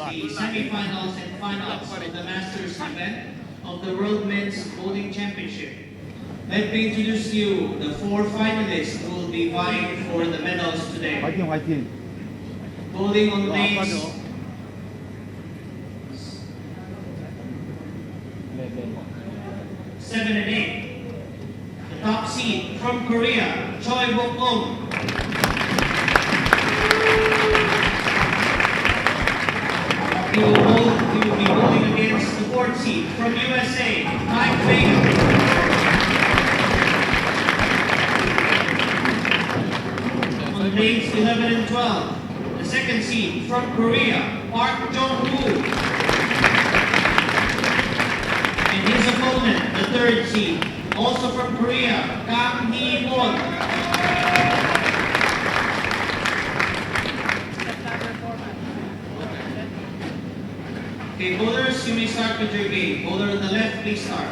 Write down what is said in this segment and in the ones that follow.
the semifinals and finals of the Masters event of the World Men's Bowling Championship. Let me introduce to you the 4 finalists who will be vying for the medals today. Bowling on lanes 7 and 8. The top seed from Korea, Choi Bok-um. He will be bowling against the 4th seed from USA, Mike Fagan. On lanes 11 and 12, the 2nd seed from Korea, Park Jong-woo. And his opponent, the 3rd seed, also from Korea, Kang Hee-won. Okay, bowlers, you may start with your game. Bowler on the left, please start.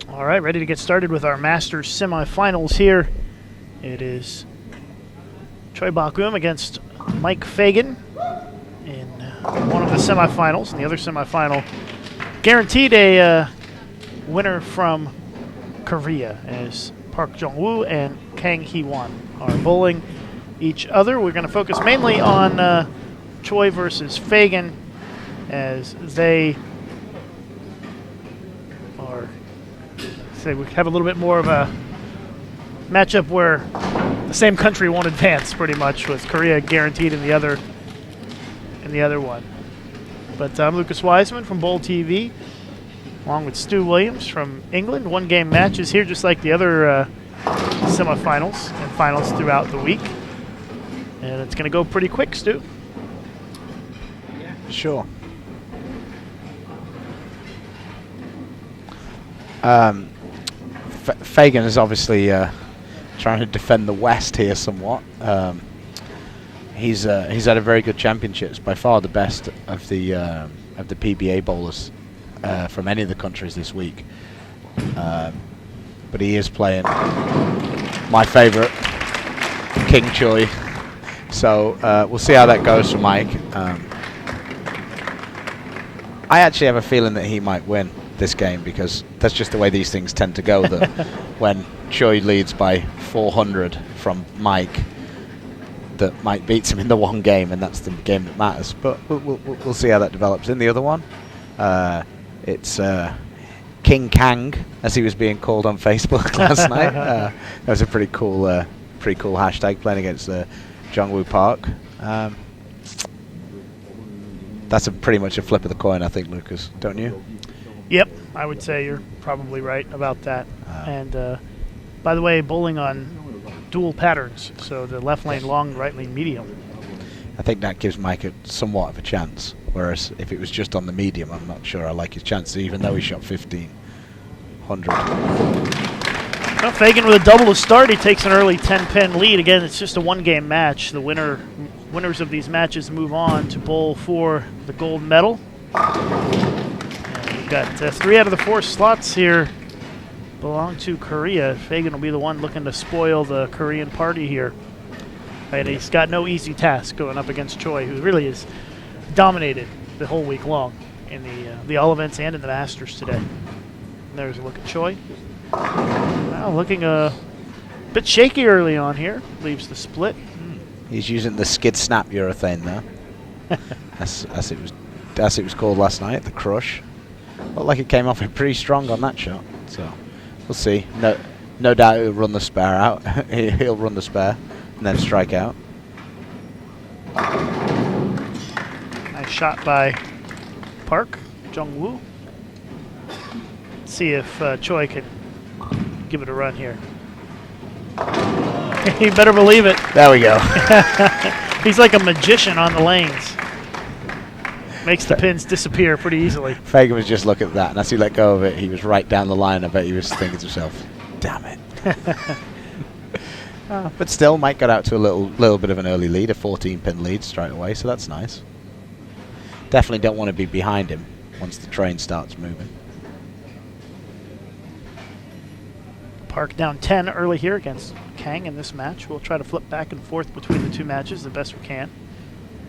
All right, ready to get started with our Masters semifinals here. It is Choi Bok-um against Mike Fagan in one of the semifinals. And the other semifinal guaranteed a winner from Korea, as Park Jong-woo and Kang Hee-won are bowling each other. We're going to focus mainly on Choi versus Fagan, as they are, say, we have a little bit more of a matchup where the same country won't advance, pretty much, with Korea guaranteed in the other one. But I'm Lucas Wiseman from Bowl TV, along with Stu Williams from England. 1-game matches here, just like the other semifinals and finals throughout the week. And it's going to go pretty quick, Stu. Sure. Fagan is obviously trying to defend the West here somewhat. He's had a very good championships, by far the best of the PBA bowlers from any of the countries this week. But he is playing my favourite, King Choi. So we'll see how that goes for Mike. I actually have a feeling that he might win this game, because that's just the way these things tend to go. That when Choi leads by 400 from Mike, that Mike beats him in the one game, and that's the game that matters. But we'll see how that develops. In the other one, it's King Kang, as he was being called on Facebook last night. That was a pretty cool hashtag, playing against Jong-woo Park. That's pretty much a flip of the coin, I think, Lucas, don't you? Yep, I would say you're probably right about that. And by the way, bowling on dual patterns, so the left lane long, right lane medium. I think that gives Mike somewhat of a chance, whereas if it was just on the medium, I'm not sure I like his chances, even though he shot 1,500. Well, Fagan with a double to start, he takes an early 10-pin lead. Again, it's just a 1-game match. The winners of these matches move on to bowl for the gold medal. And we've got 3 out of the 4 slots here belong to Korea. Fagan will be the one looking to spoil the Korean party here. And he's got no easy task going up against Choi, who really has dominated the whole week long in the all events and in the Masters today. And there's a look at Choi. Well, looking a bit shaky early on here. Leaves the split. He's using the skid snap urethane there. as it was called last night, the crush. Looked like it came off pretty strong on that shot. So we'll see. No doubt he'll run the spare out. He'll run the spare and then strike out. Nice shot by Park Jong-woo. See if Choi can give it a run here. You better believe it. There we go. He's like a magician on the lanes. Makes the pins disappear pretty easily. Fagan was just looking at that, and as he let go of it, he was right down the line. I bet he was thinking to himself, damn it. But still, Mike got out to a little bit of an early lead, a 14-pin lead straight away, so that's nice. Definitely don't want to be behind him once the train starts moving. Park down 10 early here against Kang in this match. We'll try to flip back and forth between the two matches the best we can.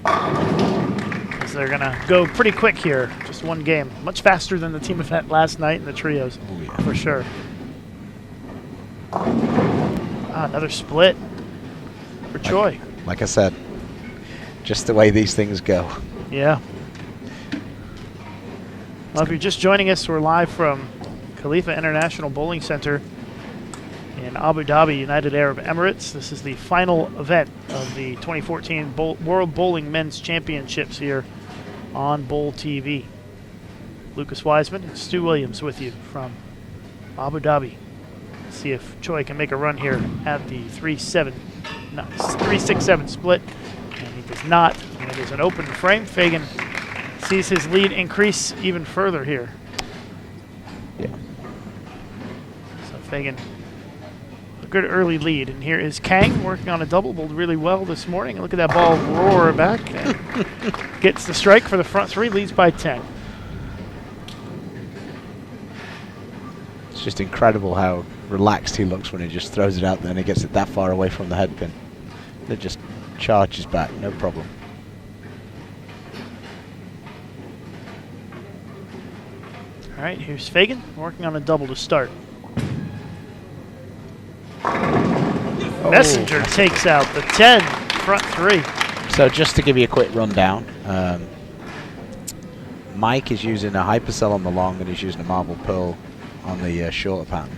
Because they're going to go pretty quick here. Just one game. Much faster than the team event last night in the trios, for sure. Another split for Choi. Like I said, just the way these things go. Yeah. Well, if you're just joining us, we're live from Khalifa International Bowling Center in Abu Dhabi, United Arab Emirates. This is the final event of the 2014 World Bowling Men's Championships here on Bowl TV. Lucas Wiseman and Stu Williams with you from Abu Dhabi. See if Choi can make a run here at the 3-6-7 split. And he does not. And it is an open frame. Fagan sees his lead increase even further here. Yeah. So Fagan, a good early lead. And here is Kang working on a double, bowled really well this morning. And look at that ball roar back. And gets the strike for the front three, leads by 10. It's just incredible how relaxed he looks when he just throws it out there and he gets it that far away from the head pin. It just charges back, no problem. All right, here's Fagan working on a double to start. Messenger takes out the 10, front three. So just to give you a quick rundown, Mike is using a hypercell on the long and he's using a marble pearl on the shorter pattern.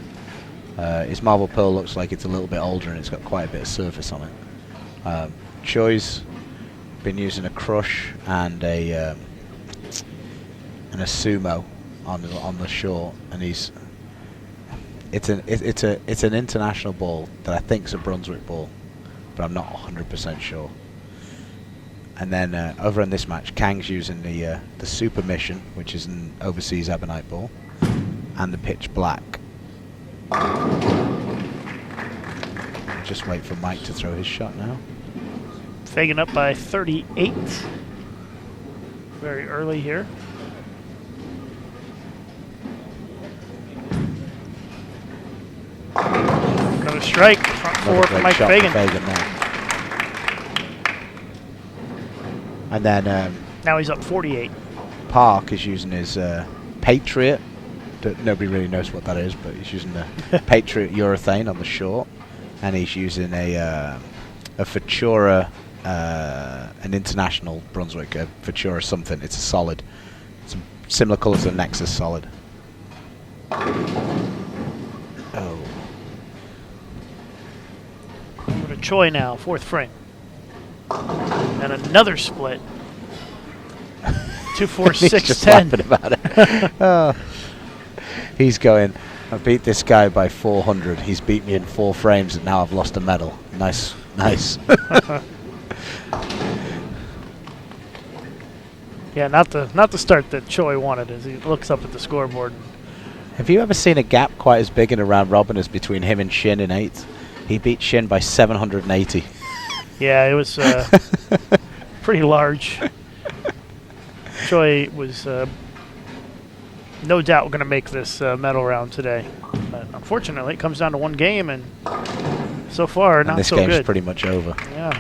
His marble pearl looks like it's a little bit older and it's got quite a bit of surface on it. Choi's been using a crush and a sumo on the short, and it's an international ball that I think is a Brunswick ball, but I'm not 100% sure. And then over in this match, Kang's using the Super Mission, which is an overseas ebonite ball, and the pitch black. Just wait for Mike to throw his shot now. Fagan up by 38. Very early here. Another strike, front four for Mike Fagan. And then now he's up 48. Park is using his Patriot. Nobody really knows what that is, but he's using the Patriot urethane on the short, and he's using a Futura, an international Brunswick, a Futura something. It's a solid. It's similar colours to the Nexus solid. Oh. Over to Choi now, fourth frame. And another split. 2-4-6-10. About it. He's going, I beat this guy by 400. He's beat me in 4 frames and now I've lost a medal. Nice. Yeah, not the start that Choi wanted as he looks up at the scoreboard. Have you ever seen a gap quite as big in a round robin as between him and Shin in 8th? He beat Shin by 780. Yeah, it was pretty large. Choi was no doubt going to make this medal round today. But unfortunately, it comes down to one game, and so far, not so good. This game's pretty much over. Yeah.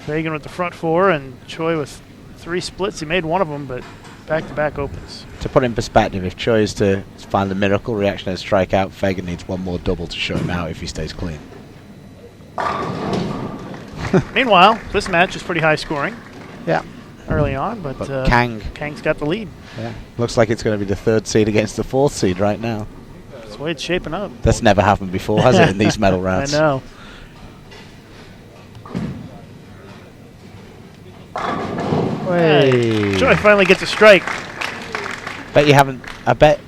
Fagan with the front four, and Choi with 3 splits. He made one of them, but back-to-back opens. To put in perspective, if Choi is to find the miracle reaction and strike out, Fagan needs one more double to shut him out if he stays clean. Meanwhile, this match is pretty high scoring. Yeah. Early on, but Kang's got the lead. Yeah. Looks like it's going to be the 3rd seed against the 4th seed right now. That's the way it's shaping up. That's never happened before, has it, in these medal rounds? I know. Hey. Choi finally gets a strike. Bet you haven't. I bet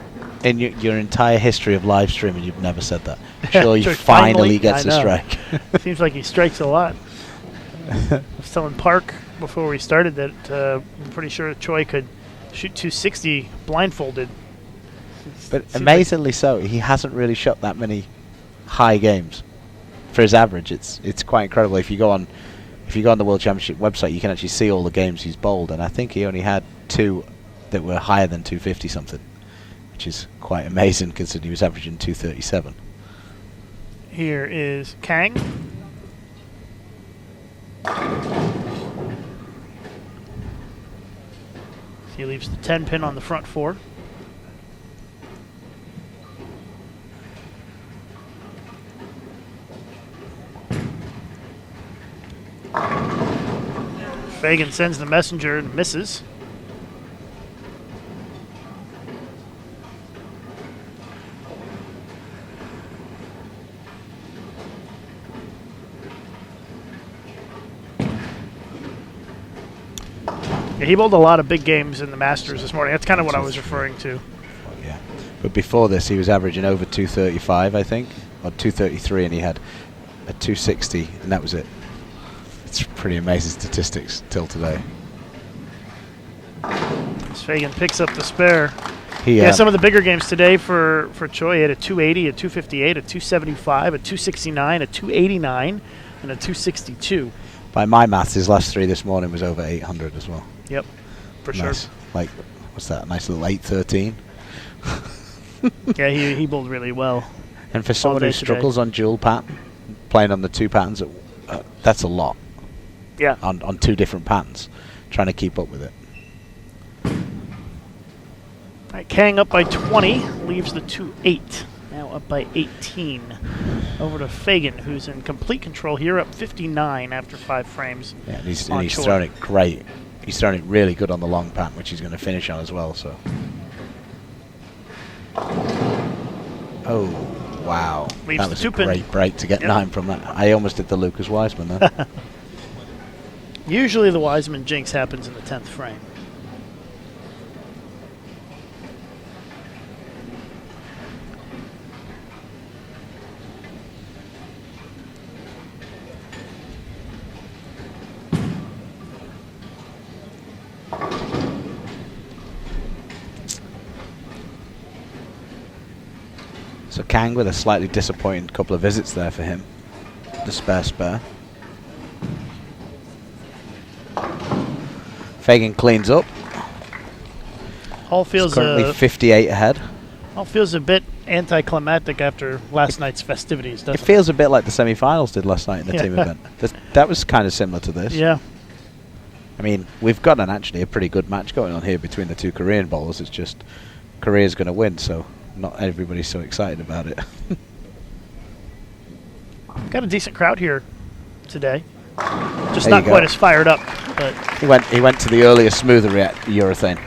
in your entire history of live streaming, you've never said that. Choi finally gets a strike. Seems like he strikes a lot. I was telling Park before we started that I'm pretty sure Choi could shoot 260 blindfolded. But amazingly so, he hasn't really shot that many high games. For his average, it's quite incredible. If you go on the World Championship website, you can actually see all the games he's bowled, and I think he only had 2 that were higher than 250 something, which is quite amazing considering he was averaging 237. Here is Kang. He leaves the 10 pin on the front 4. Fagan sends the messenger and misses. Yeah, he bowled a lot of big games in the Masters this morning. That's kind of what I was referring to. Yeah, but before this, he was averaging over 235, I think, or 233, and he had a 260, and that was it. It's pretty amazing statistics till today. Fagan picks up the spare. He, some of the bigger games today for Choi. He had a 280, a 258, a 275, a 269, a 289, and a 262. By my maths, his last 3 this morning was over 800 as well. Yep, for nice. sure. Like, what's that? A nice little 813. Yeah, he bowled really well. And for someone who struggles on dual pattern, playing on the 2 patterns, that's a lot. Yeah. On 2 different patterns, trying to keep up with it. All right, Kang up by 20, leaves the 2-8. Now up by 18. Over to Fagan, who's in complete control here, up 59 after 5 frames. Yeah, and he's thrown it great. He's thrown it really good on the long pattern, which he's going to finish on as well. So. Oh, wow. Leaves that was the a 2-pin. Great break to get 9 from that. I almost did the Lucas Wiseman then. Usually the Wiseman jinx happens in the 10th frame. So Kang with a slightly disappointing couple of visits there for him. The spare. Fagan cleans up. All feels currently 58 ahead. All feels a bit anticlimactic after last night's festivities, doesn't it? It feels a bit like the semi-finals did last night in the team event. That was kind of similar to this. Yeah. I mean, we've got actually a pretty good match going on here between the 2 Korean bowlers. It's just Korea's going to win, so not everybody's so excited about it. Got a decent crowd here today. Just not quite as fired up. But he went to the earlier, smoother urethane,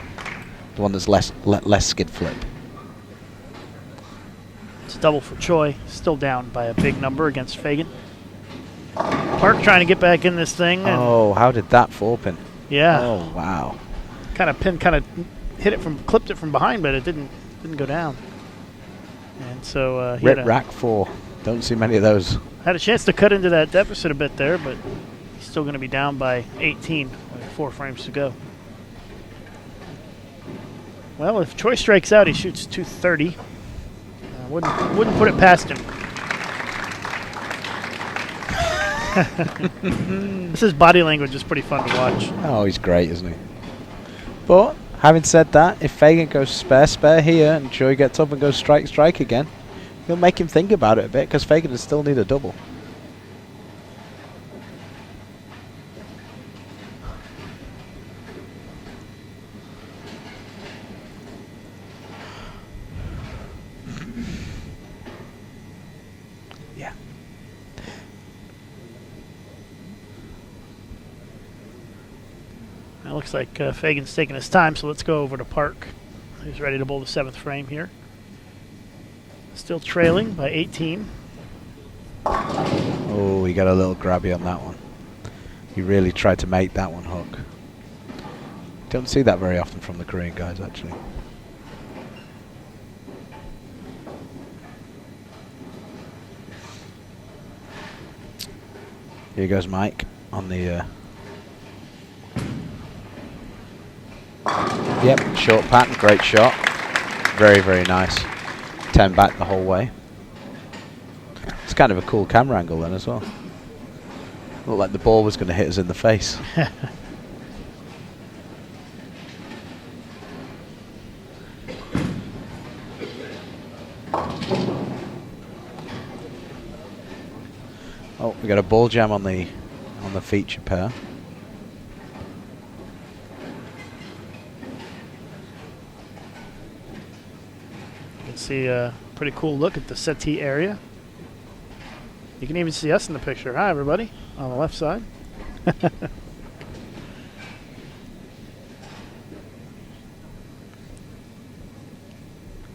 the one that's less skid flip. It's a double for Choi, still down by a big number against Fagan. Park trying to get back in this thing. And oh, how did that 4-pin? Yeah. Oh, wow. Kind of clipped it from behind, but it didn't go down. And so he Rip rack 4. Don't see many of those. Had a chance to cut into that deficit a bit there, but he's still going to be down by 18 with 4 frames to go. Well, if Choi strikes out, he shoots 230. Wouldn't put it past him. His body language is pretty fun to watch. Oh, he's great, isn't he? But having said that, if Fagan goes spare here and Choi gets up and goes strike again, he'll make him think about it a bit because Fagan will still need a double. Yeah. It looks like Fagan's taking his time, so let's go over to Park. He's ready to bowl the 7th frame here. Still trailing by 18. Oh, he got a little grabby on that one. He really tried to make that one hook. Don't see that very often from the Korean guys, actually. Here goes Mike on the... Yep, short pattern, great shot. Very, very nice. 10 back the whole way. It's kind of a cool camera angle then as well. Looked like the ball was going to hit us in the face. Oh, we got a ball jam on the feature pair. You can see a pretty cool look at the settee area. You can even see us in the picture. Hi, everybody, on the left side.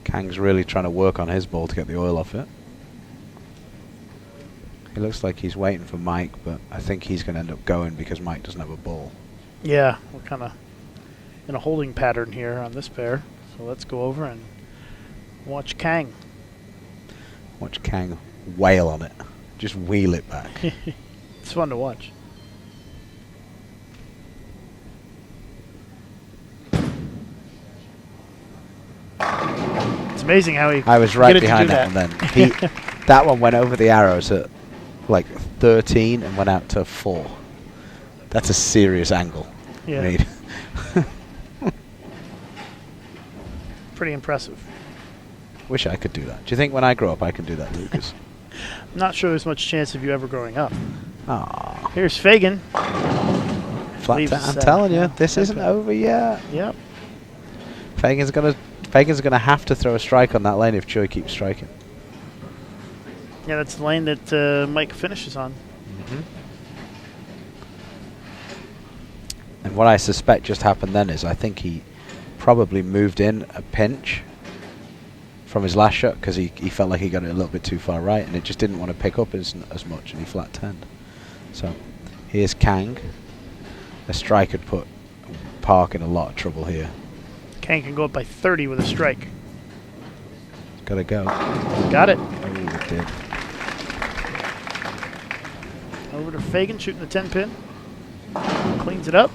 Kang's really trying to work on his ball to get the oil off it. He looks like he's waiting for Mike, but I think he's going to end up going because Mike doesn't have a ball. Yeah, we're kind of in a holding pattern here on this pair. So let's go over and watch Kang. Watch Kang wail on it. Just wheel it back. It's fun to watch. It's amazing how he. I was right get it to behind do that one then. That one went over the arrows at like 13 and went out to 4. That's a serious angle. Yeah. Need. Pretty impressive. Wish I could do that. Do you think when I grow up I can do that, Lucas? I'm not sure there's much chance of you ever growing up. Aww. Here's Fagan. Flat Leaves I'm telling you, this isn't okay. over yet. Yep. Fagan's gonna have to throw a strike on that lane if Choi keeps striking. Yeah, that's the lane that Mike finishes on. And what I suspect just happened then is I think he probably moved in a pinch from his last shot because he felt like he got it a little bit too far right and it just didn't want to pick up as much and he flat 10'd. So here's Kang. A strike could put Park in a lot of trouble here. Kang can go up by 30 with a strike. Gotta go. Got it. Oh, it did. Over to Fagan shooting the 10 pin. Cleans it up.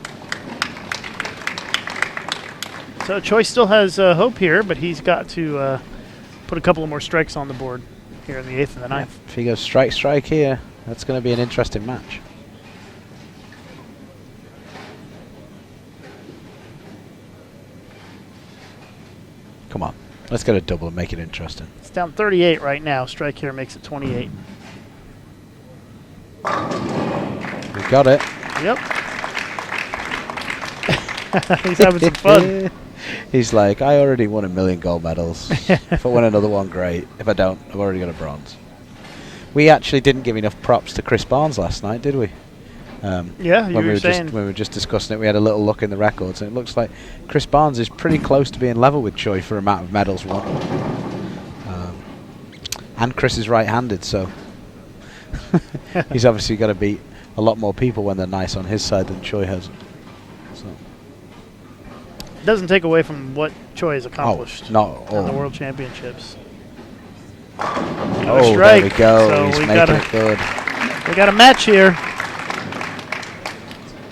So Choi still has hope here, but he's got to put a couple of more strikes on the board here in the 8th and the 9th. If he goes strike here, that's going to be an interesting match. Come on, let's get a double and make it interesting. It's down 38 right now. Strike here makes it 28. We got it. Yep. He's having some fun. He's like, I already won 1,000,000 gold medals. If I win another one, great. If I don't, I've already got a bronze. We actually didn't give enough props to Chris Barnes last night, did we? Yeah, you were saying. When we were just discussing it, we had a little look in the records, and it looks like Chris Barnes is pretty close to being level with Choi for amount of medals won. And Chris is right-handed, so he's obviously got to beat a lot more people when they're nice on his side than Choi has. So. Doesn't take away from what Choi has accomplished not in the World Championships. Oh, strike. there we go. So He's we making it good. We got a match here.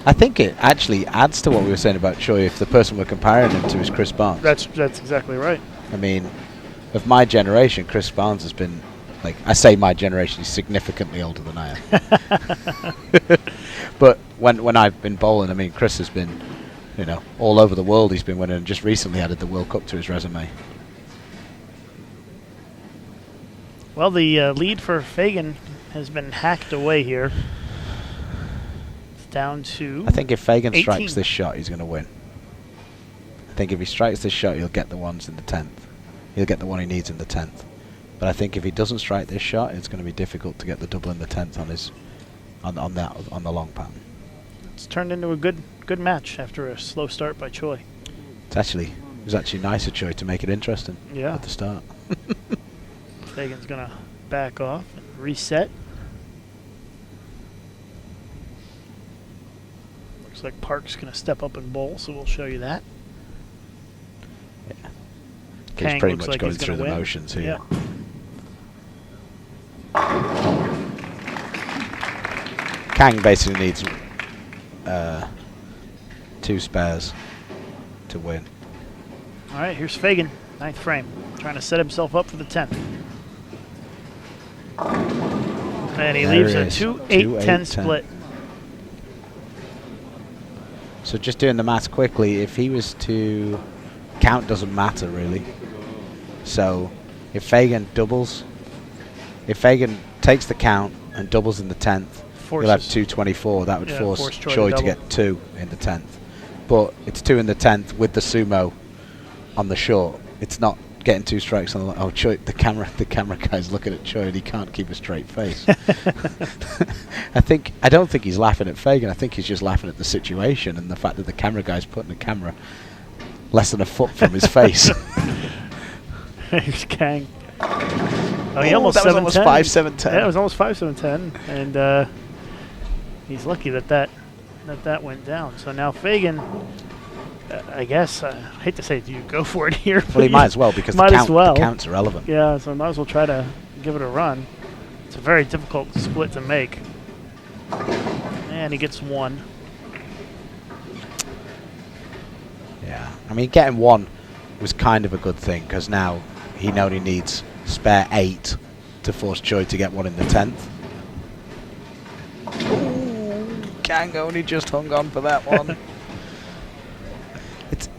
I think it actually adds to what we were saying about Choi if the person we're comparing him to is Chris Barnes. That's exactly right. I mean, of my generation, Chris Barnes has been, like, I say my generation, he's significantly older than I am. But when I've been bowling, I mean, Chris has been, you know, all over the world he's been winning and just recently added the World Cup to his resume. Well, the lead for Fagan has been hacked away here. It's down to I think if Fagan 18. strikes this shot, he's going to win. I think if he strikes this shot, he'll get the ones in the 10th. He'll get the one he needs in the 10th. But I think if he doesn't strike this shot, it's going to be difficult to get the double in the 10th on his on the long pattern. It's turned into a good match after a slow start by Choi. It was actually nice of Choi to make it interesting at the start. Fagan's going to back off and reset. Looks like Park's going to step up and bowl, so we'll show you that. Yeah. Kang He's pretty looks much like going he's through gonna the win. motions here. Yeah. Kang basically needs 2 spares to win. All right, here's Fagan, 9th frame, trying to set himself up for the 10th. And he There leaves it a is. 2-8-10 split. So just doing the maths quickly, if he was to count, doesn't matter really. So if Fagan doubles, if Fagan takes the count and doubles in the 10th, Forces. you'll have 224. That would force Choi to double. get 2 in the 10th. But it's 2 in the 10th with the sumo on the short. It's not getting 2 strikes on the oh Choi, the camera guy's looking at Choi and he can't keep a straight face. I don't think he's laughing at Fagan. I think he's just laughing at the situation and the fact that the camera guy's putting the camera less than a foot from his face. Here's Kang. Oh, he almost that was 7-10. almost 5-7-10. Yeah, it was almost 5-7-10, and he's lucky that went down. So now Fagan, I guess, I hate to say, do you go for it here? Well, he might as well because the count's irrelevant. Yeah, so might as well try to give it a run. It's a very difficult split to make. And he gets 1. Yeah, I mean, getting 1 was kind of a good thing because now he only needs spare 8 to force Choi to get 1 in the 10th. Ooh, Kang only just hung on for that one.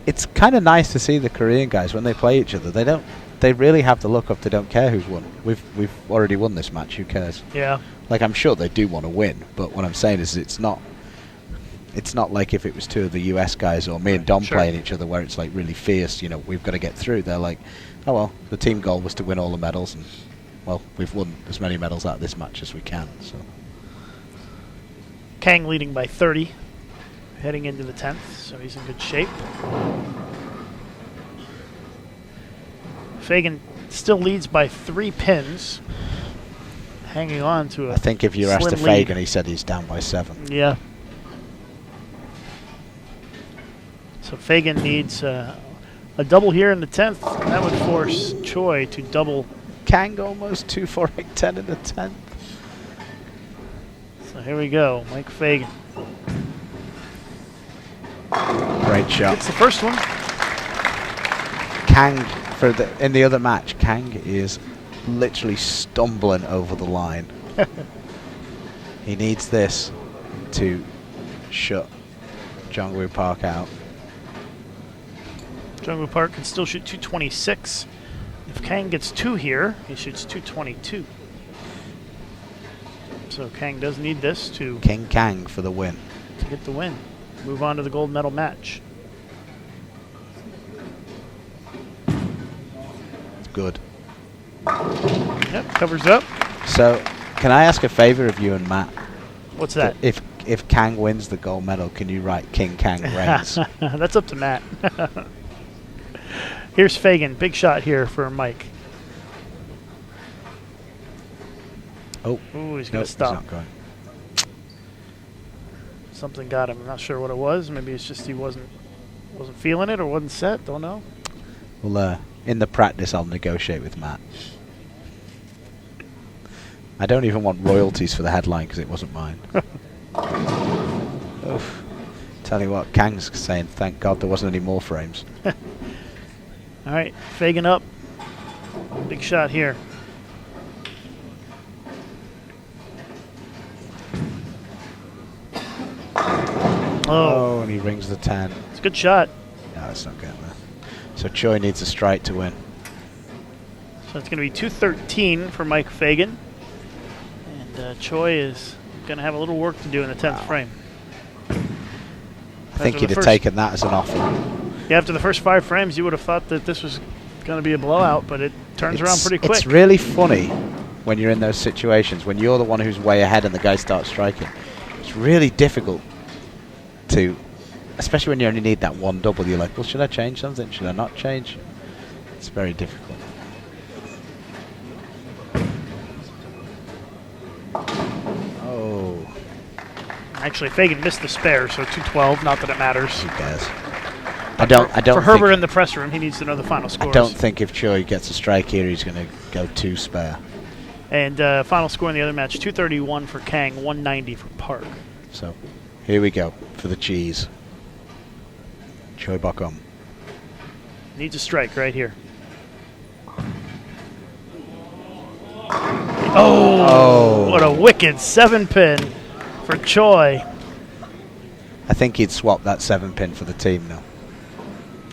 It's kind of nice to see the Korean guys when they play each other. They really have the look of they don't care who's won. We've already won this match. Who cares? Yeah. Like, I'm sure they do want to win, but what I'm saying is it's not like if it was 2 of the US guys or me and Dom playing each other where it's like really fierce, you know, we've got to get through. They're like, oh well, the team goal was to win all the medals, and well, we've won as many medals out of this match as we can. So Kang leading by 30, heading into the 10th, so he's in good shape. Fagan still leads by 3 pins, hanging on to a I think if you asked slim Fagan, lead. he said he's down by 7. Yeah. So Fagan needs a double here in the 10th. That would force Choi to double. Kang almost 2-4-8-10 in the 10th. So here we go, Mike Fagan. Great shot. It's the first one. Kang in the other match, Kang is literally stumbling over the line. He needs this to shut Jungwoo Park out. Jungwoo Park can still shoot 226. If Kang gets 2 here, he shoots 222. So Kang does need this to King Kang for the win. get the win. Move on to the gold medal match. It's good. Yep, covers up. So, can I ask a favor of you and Matt? What's that? If Kang wins the gold medal, can you write King Kang reigns? That's up to Matt. Here's Fagan. Big shot here for Mike. Oh, Ooh, he's going to stop. He's not going. Something got him. I'm not sure what it was. Maybe it's just he wasn't feeling it or wasn't set. Don't know. Well, in the practice, I'll negotiate with Matt. I don't even want royalties for the headline because it wasn't mine. Oof. Tell you what, Kang's saying, thank God there wasn't any more frames. All right, Fagan up. Big shot here. Oh, and he rings the 10. It's a good shot. No, it's not getting there. So Choi needs a strike to win. So it's going to be 213 for Mike Fagan. And Choi is going to have a little work to do in the 10th frame. I think he'd have taken that as an offer. Yeah, after the first 5 frames, you would have thought that this was going to be a blowout, but it turns around pretty quick. It's really funny when you're in those situations, when you're the one who's way ahead and the guy starts striking. It's really difficult to, especially when you only need that 1 double. You're like, well, should I change something? Should I not change? It's very difficult. Oh. Actually, Fagan missed the spare, so 212. Not that it matters. Who cares? I don't. For Herbert in the press room, he needs to know the final scores. I don't think if Choi gets a strike here, he's going to go 2 spare. And final score in the other match: 231 for Kang, 190 for Park. So, here we go for the cheese. Choi Bok-um. Needs a strike right here. Oh! What a wicked 7-pin for Choi. I think he'd swap that 7-pin for the team now.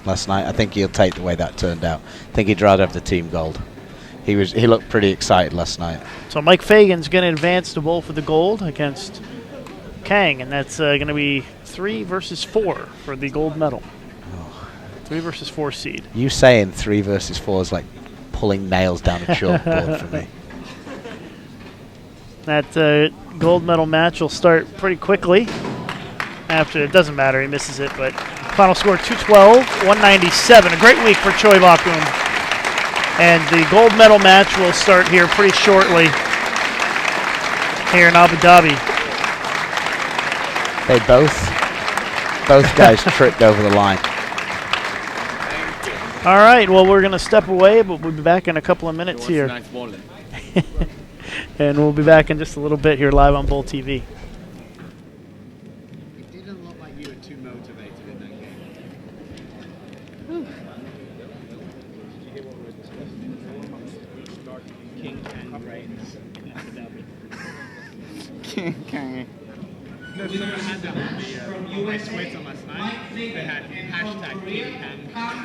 Last night, I think he'll take the way that turned out. I think he'd rather have the team gold. he looked pretty excited last night. So Mike Fagan's going to advance to bowl for the gold against Kang, and that's going to be 3 versus 4 for the gold medal. 3 versus 4 seed. You saying 3 versus 4 is like pulling nails down a chalkboard for me. That gold medal match will start pretty quickly. After, it doesn't matter, he misses it, but final score 212-197. A great week for Choi Bakun. And the gold medal match will start here pretty shortly here in Abu Dhabi. They both guys tripped over the line. All right, well, we're going to step away, but we'll be back in a couple of minutes here. Nice bowling. And we'll be back in just a little bit here live on Bull TV. It didn't look like you were too motivated in that game. King Kang reigns in Abu Dhabi. King Kang. No, someone had that on the my Twitter last night. They had hashtag King Kang.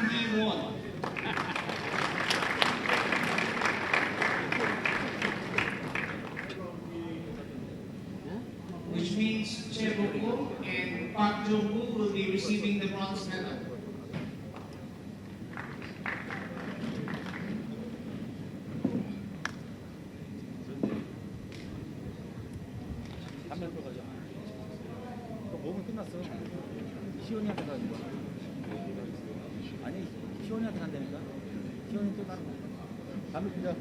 Which means Che Boko and Park Jong-woo will be receiving the bronze medal. 몸은 끝났어. 시온이한테 가는 거야. 아니, 시온이한테 간다니까. 시온이 또 다른 거. 담배 피자.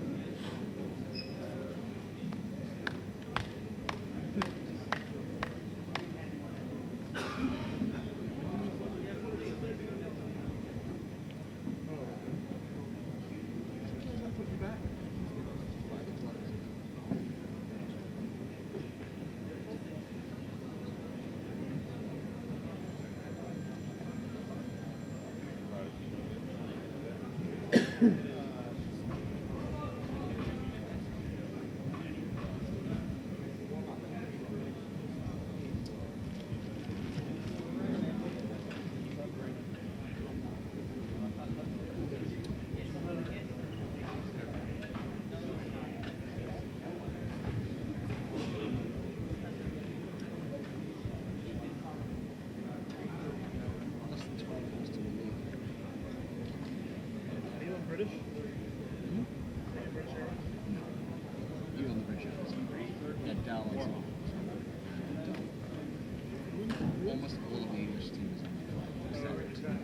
Almost all of the English teams are except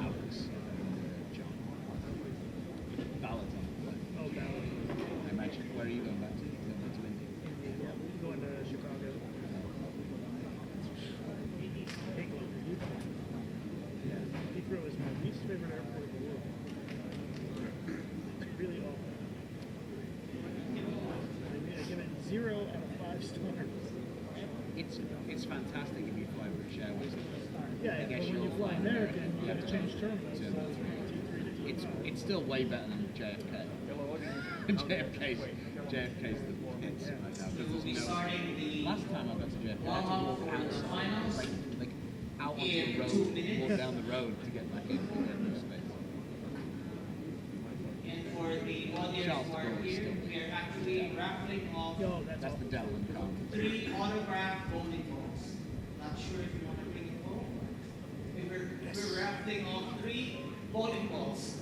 Alex and John. Ballard's on the play. Oh, Ballard. I imagine. Where are you going back to? Going back to India? Yeah, going to Chicago. Heathrow is my least favorite airport in the world. Really awful. I give it 0 out of 5 stars. It's fantastic if you fly British Airways. Yeah, but when you fly American, you have to change terminals. It's still way better than JFK. JFK's the pits right now. Because there's no. Last time I got to JFK, I had to walk outside, like out onto the road, walk down the road to get back in because there's no space. And for the audience Charles who de are Gaulle is here, still we are actually raffling off Yo, that's That's the Delaware car. 3 autographed bowling balls. Not sure if you want to bring it home. We're raffling off 3 bowling balls.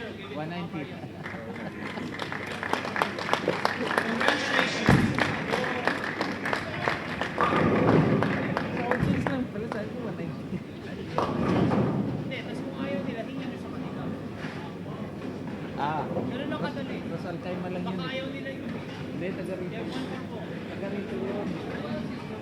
190. Congratulations. Sa audience lang pala, sabi ko 190. Hindi, tapos kung ayaw nila, tingnan nyo sa kanila. Ah, Ganun lang kadali. Rosal Kaima lang yun. Baka ayaw nila yun. Hindi, taga rito. Kaya one more po. Taga rito yun. Taga rito yun.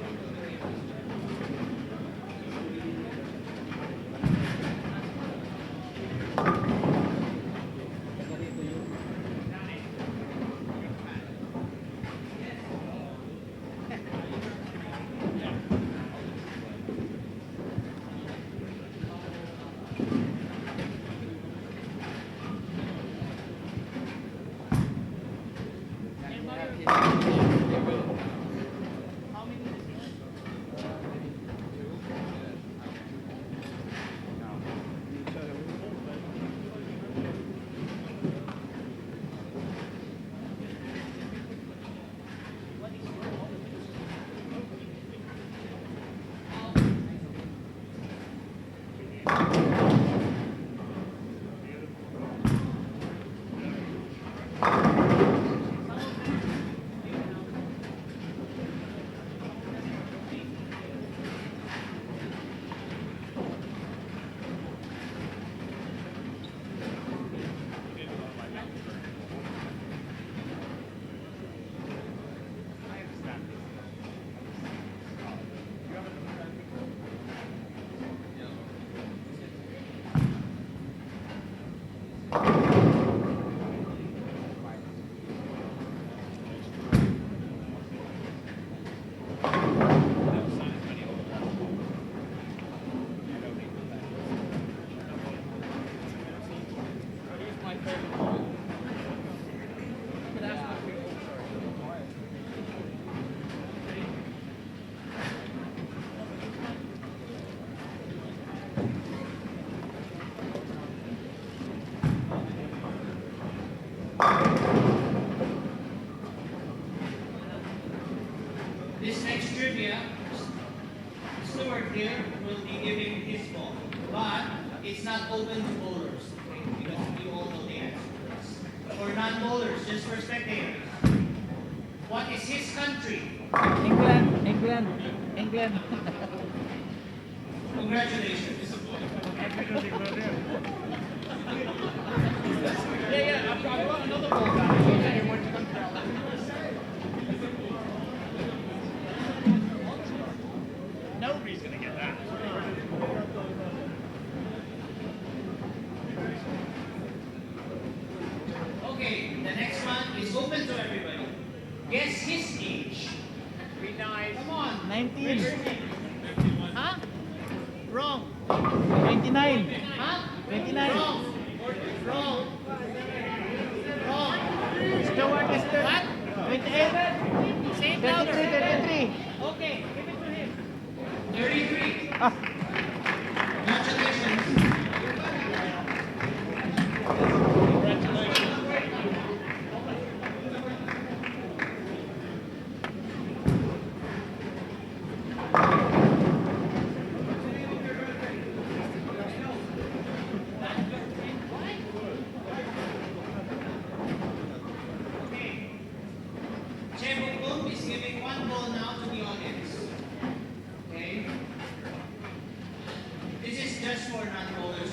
How many minutes? This next trivia, Stuart here will be giving his ball, but it's not open to bowlers, okay? Because you all know the answers. For non-bowlers, just for spectators. What is his country? England, England, England. Congratulations. Yeah, I've got another ball down. Nobody's going to get that. Okay, the next one is open to everybody. Guess his age. Be nice. Come on. 19. Huh? Wrong. 29. Huh? 29. Wrong. Wrong. Wrong. Stuart is What? 28. Say it 33, louder. 33. Okay, give it to him. 33. Ah, Congratulations. Chebukung is giving one ball now to the audience. Okay? This is just for non-bowlers.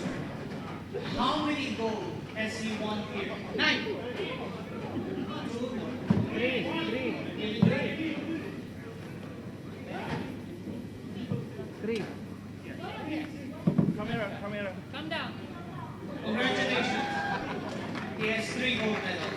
How many gold has he won here? 9. 2. 3. Come down. Congratulations. He has 3 gold medals.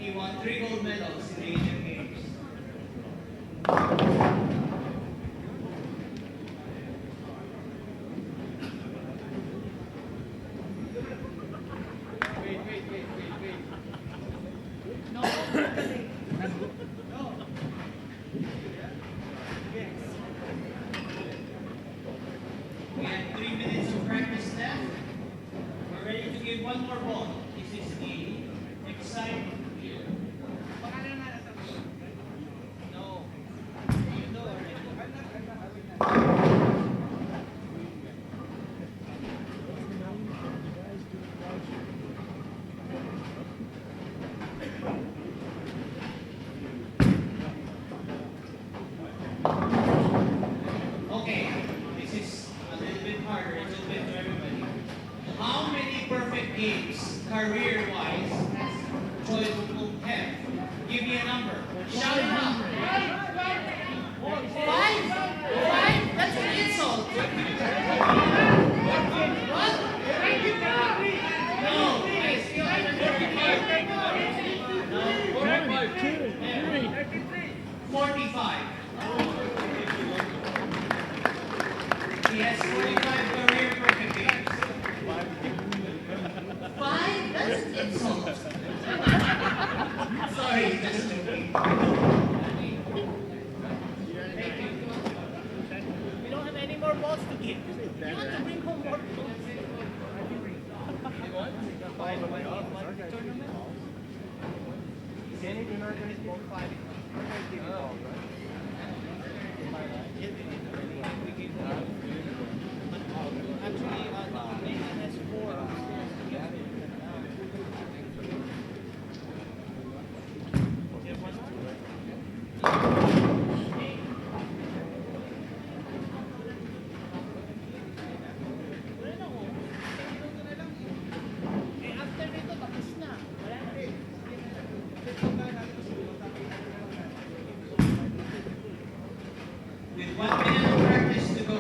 He won 3 gold medals in the Asian Games. We have 3 minutes of practice left. We're ready to give one more ball. This is the exciting. No. You know already. Okay, this is a little bit harder. It's open to everybody. How many perfect games, career-wise, has Choi Bukong have? Give me a number. Shout it out. 5? 5? That's an insult. What? No. I still no. 45. He has 45 career perfect games. 5? That's an insult. Sorry, just joking. Thank you. We don't have any more balls to give. You want to bring home more balls? Actually, Nathan has 4 upstairs. Eh, after nito, tapos na. Wala na rin. With 1 minute of practice to go.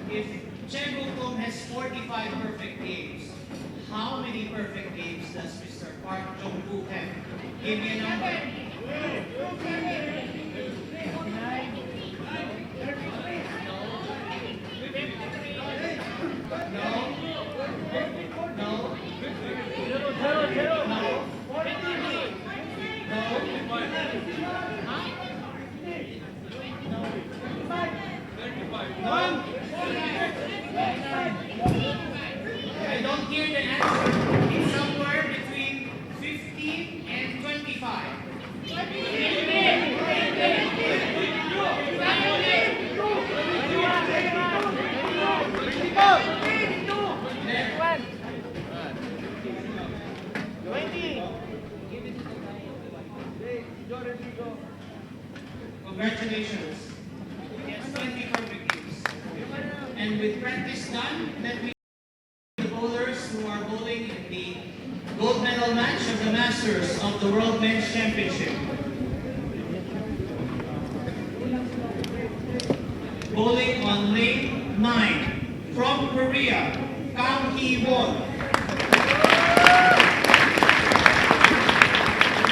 If Choi Bukong has 45 perfect games, how many perfect games does Mr. Park Jong-woo have? Give me a number. I don't hear the answer. It's somewhere between 15 and 25. Congratulations. Yes, 20 perfect games. And with practice done, let me the bowlers who are bowling in the gold medal match of the Masters of the World Men's Championship. Bowling on lane 9 from Korea, Kang Hee-won.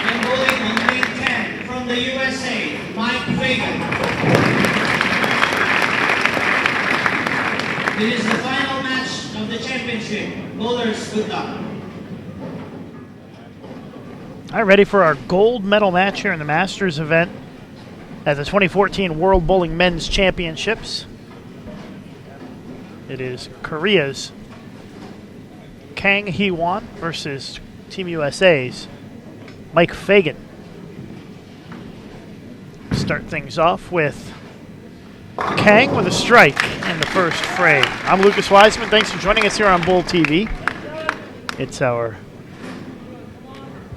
And bowling on lane 10 from the USA, Mike Fagan. This is the final match of the championship. Bowlers, good luck. All right, ready for our gold medal match here in the Masters event at the 2014 World Bowling Men's Championships. It is Korea's Kang Hee-won versus Team USA's Mike Fagan. Start things off with Kang with a strike in the first frame. I'm Lucas Wiseman. Thanks for joining us here on Bull TV. It's our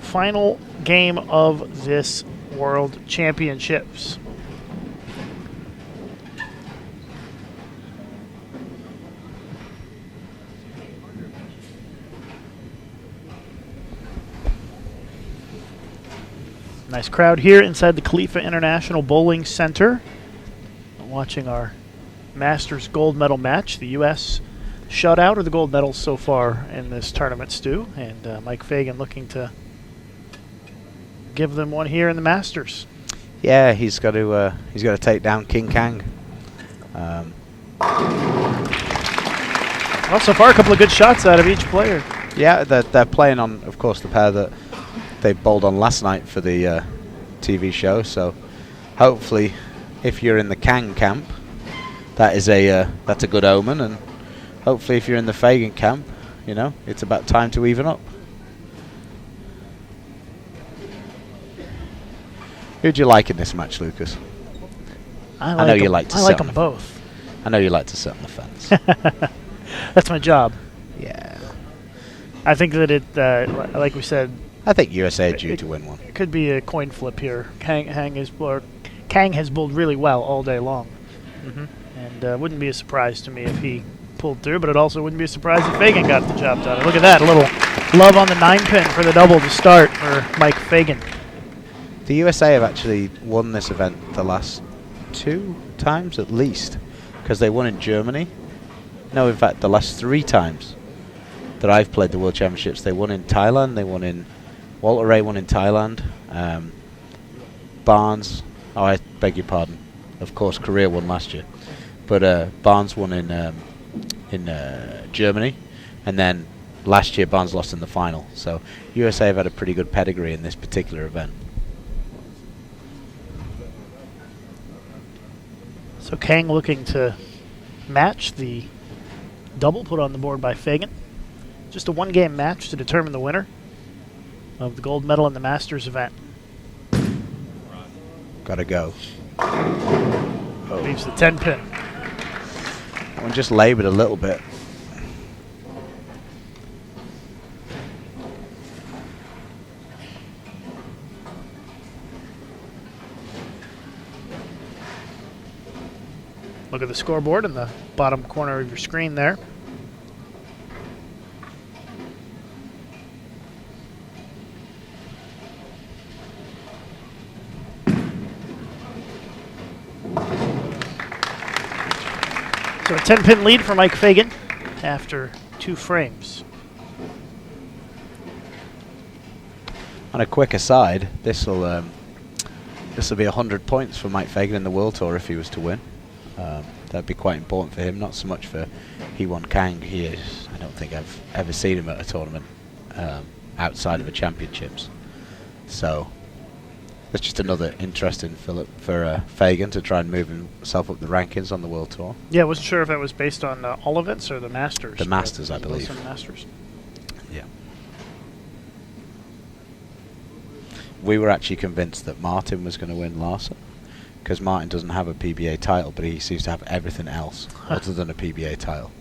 final game of this World Championships. Nice crowd here inside the Khalifa International Bowling Center. Watching our Masters gold medal match. The U.S. shutout of the gold medals so far in this tournament, Stu. And Mike Fagan looking to give them one here in the Masters. Yeah, he's got to take down King Kang. Well, so far a couple of good shots out of each player. Yeah, they're playing on, of course, the pair that they bowled on last night for the TV show. So hopefully, if you're in the Kang camp, that's a good omen, and hopefully, if you're in the Fagan camp, you know, it's about time to even up. Who'd you like in this match, Lucas? I know you like to. I like them both. I know you like to sit on the fence. That's my job. Yeah. I think that it, like we said, I think USA are due to win one. it could be a coin flip here. Kang has bowled really well all day long. And wouldn't be a surprise to me if he pulled through, but it also wouldn't be a surprise if Fagan got the job done. Look at that, a little love on the 9-pin for the double to start for Mike Fagan. The USA have actually won this event the last 2 times at least, because they won in Germany. No, in fact, the last 3 times that I've played the World Championships, they won in Thailand, they won in... Walter Ray won in Thailand. Barnes... Oh, I beg your pardon. Of course, Korea won last year. But Barnes won in Germany. And then last year, Barnes lost in the final. So USA have had a pretty good pedigree in this particular event. So Kang looking to match the double put on the board by Fagan. Just a 1-game match to determine the winner of the gold medal in the Masters event. Gotta go. Leaves the 10-pin. That one just laboured a little bit. Look at the scoreboard in the bottom corner of your screen there. So a 10-pin lead for Mike Fagan after 2 frames. On a quick aside, this will be 100 points for Mike Fagan in the World Tour if he was to win. That'd be quite important for him, not so much for he won Kang. I don't think I've ever seen him at a tournament outside of the championships. So that's just another interesting fillip for Fagan to try and move himself up the rankings on the World Tour. Yeah, I wasn't sure if that was based on all events or the Masters. The Masters, I believe. Masters. Yeah. We were actually convinced that Martin was going to win Larson, because Martin doesn't have a PBA title, but he seems to have everything else other than a PBA title.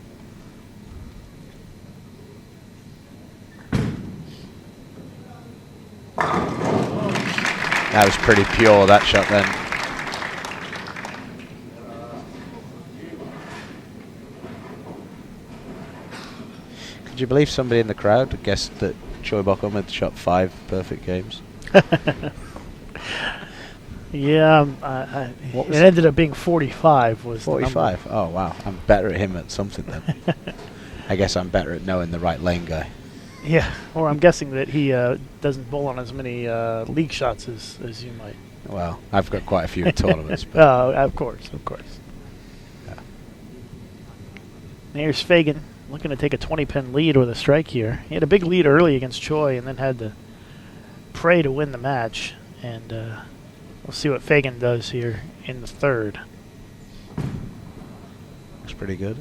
That was pretty pure, that shot then. Could you believe somebody in the crowd guessed that Choi Bok-um had shot 5 perfect games? Yeah, it ended up being 45. Was 45? Oh, wow. I'm better at him at something then. I guess I'm better at knowing the right lane guy. Yeah, or I'm guessing that he doesn't bowl on as many league shots as you might. Well, I've got quite a few tournaments. But Oh, of course. Yeah. Here's Fagan looking to take a 20-pin lead with a strike here. He had a big lead early against Choi and then had to pray to win the match. And we'll see what Fagan does here in the 3rd. Looks pretty good.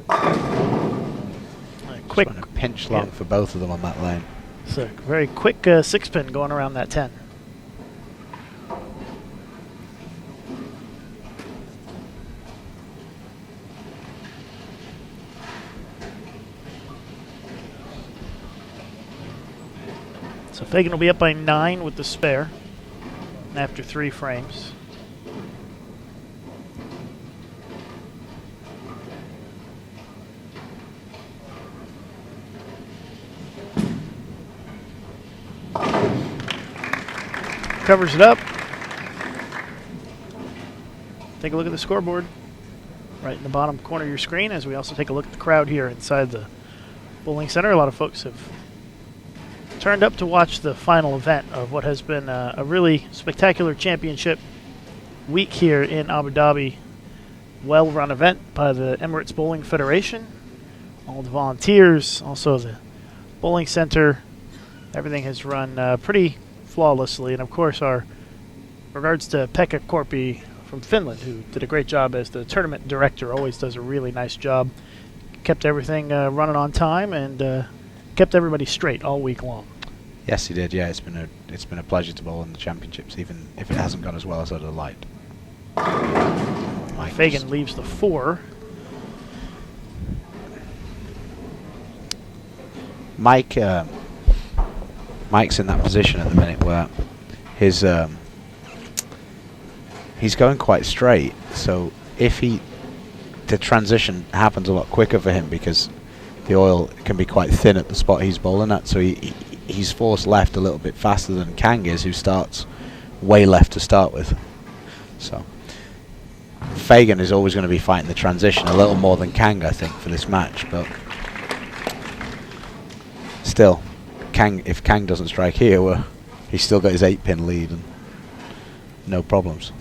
Quick Just want a pinch long for both of them on that lane. So very quick 6-pin going around that 10. So Fagan will be up by 9 with the spare after 3 frames. Covers it up. take a look at the scoreboard right in the bottom corner of your screen as we also take a look at the crowd here inside the bowling center. A lot of folks have turned up to watch the final event of what has been a really spectacular championship week here in Abu Dhabi. Well-run event by the Emirates Bowling Federation. All the volunteers, also the bowling center. Everything has run pretty flawlessly. And, of course, our regards to Pekka Korpi from Finland, who did a great job as the tournament director, always does a really nice job. Kept everything running on time and kept everybody straight all week long. Yes, he did. Yeah, it's been a pleasure to bowl in the championships, even if it hasn't gone as well as I'd have liked. Fagan leaves the 4. Mike's in that position at the minute where his he's going quite straight. So if the transition happens a lot quicker for him because the oil can be quite thin at the spot he's bowling at. So he's forced left a little bit faster than Kang is, who starts way left to start with. So Fagan is always going to be fighting the transition a little more than Kang, I think, for this match. But still, if Kang doesn't strike here, he's still got his 8-pin lead and no problems.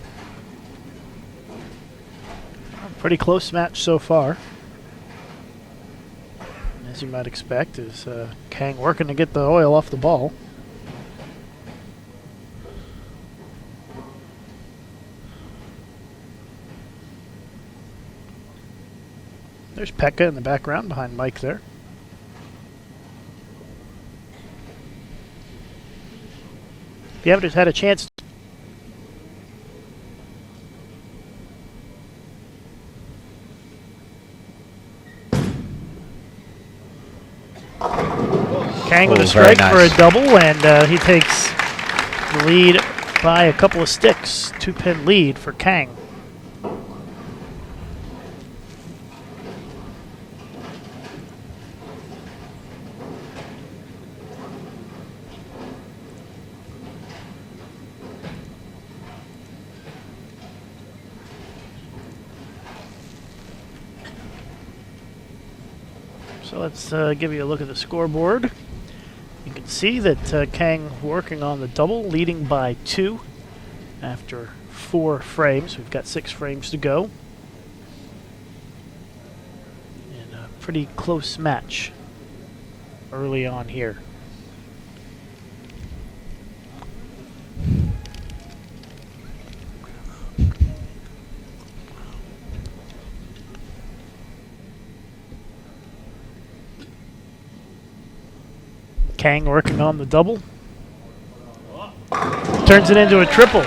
Pretty close match so far. As you might expect, is Kang working to get the oil off the ball. There's Pekka in the background behind Mike there. If you haven't had a chance Kang with a strike for a double, and he takes the lead by a couple of sticks. 2-pin lead for Kang. So let's give you a look at the scoreboard. You can see that Kang working on the double, leading by 2 after 4 frames. We've got 6 frames to go. And a pretty close match early on here. Kang working on the double. Turns it into a triple.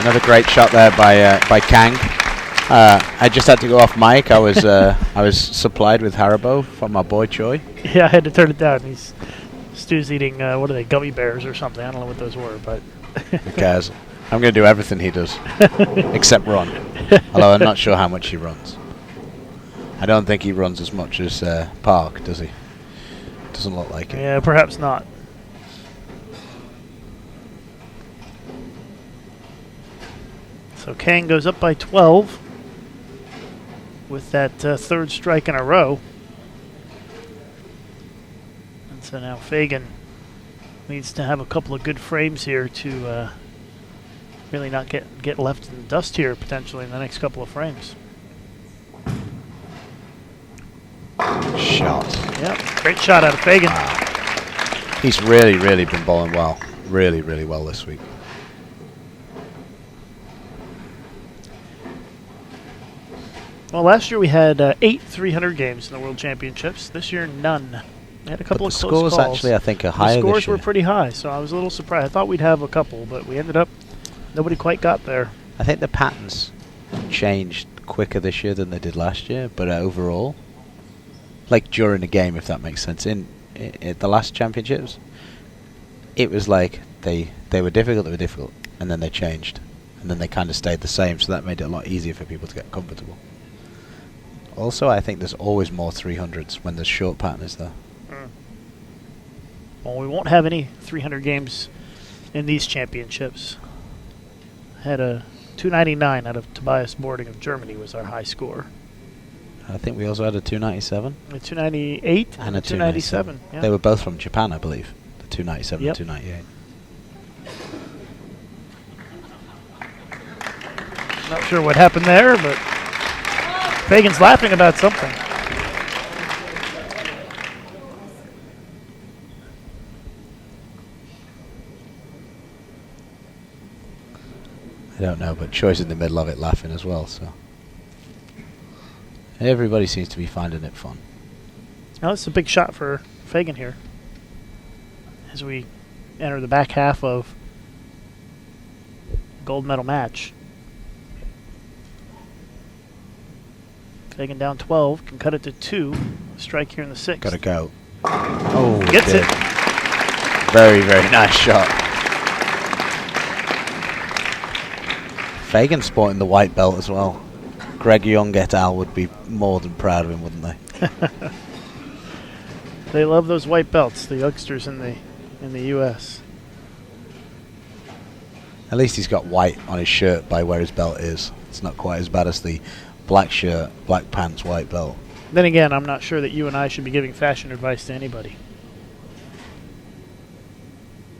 Another great shot there by Kang. I just had to go off mic. I was supplied with Haribo from my boy Choi. Yeah, I had to turn it down. Stu's eating what are they, gummy bears or something? I don't know what those were, but who cares? I'm going to do everything he does, except run. Although I'm not sure how much he runs. I don't think he runs as much as Park, does he? Doesn't look like it. Yeah, perhaps not. So Kang goes up by 12 with that 3rd strike in a row. And so now Fagan needs to have a couple of good frames here to really not get left in the dust here potentially in the next couple of frames. Shot. Yep, great shot out of Fagan. Wow. He's really, really been bowling well. Really, really well this week. Well, last year we had 8 300 games in the World Championships. This year, none. We had a couple of close calls. The scores actually, I think, are higher this year. The scores were pretty high, so I was a little surprised. I thought we'd have a couple, but we ended up, nobody quite got there. I think the patterns changed quicker this year than they did last year, but overall, like during the game, if that makes sense, in the last championships, it was like they were difficult, and then they changed, and then they kind of stayed the same, so that made it a lot easier for people to get comfortable. Also, I think there's always more 300s when there's short partners there. Well, we won't have any 300 games in these championships. Had a 299 out of Tobias Boarding of Germany was our high score. I think we also had a 297. A 298 And a 297. Yeah. They were both from Japan, I believe. The 297 Yep. and 298. Not sure what happened there, but Fagan's laughing about something. I don't know, but Choi's in the middle of it laughing as well, so. Everybody seems to be finding it fun. Now, this is a big shot for Fagan here as we enter the back half of gold medal match. Fagan down 12, can cut it to 2. Strike here in the 6th. Gotta go. Oh, Gets did. it. Very, very nice shot. Fagan sporting the white belt as well. Greg Young et al. Would be more than proud of him, wouldn't they? They love those white belts, the youngsters in the U.S. At least he's got white on his shirt by where his belt is. It's not quite as bad as the black shirt, black pants, white belt. Then again, I'm not sure that you and I should be giving fashion advice to anybody.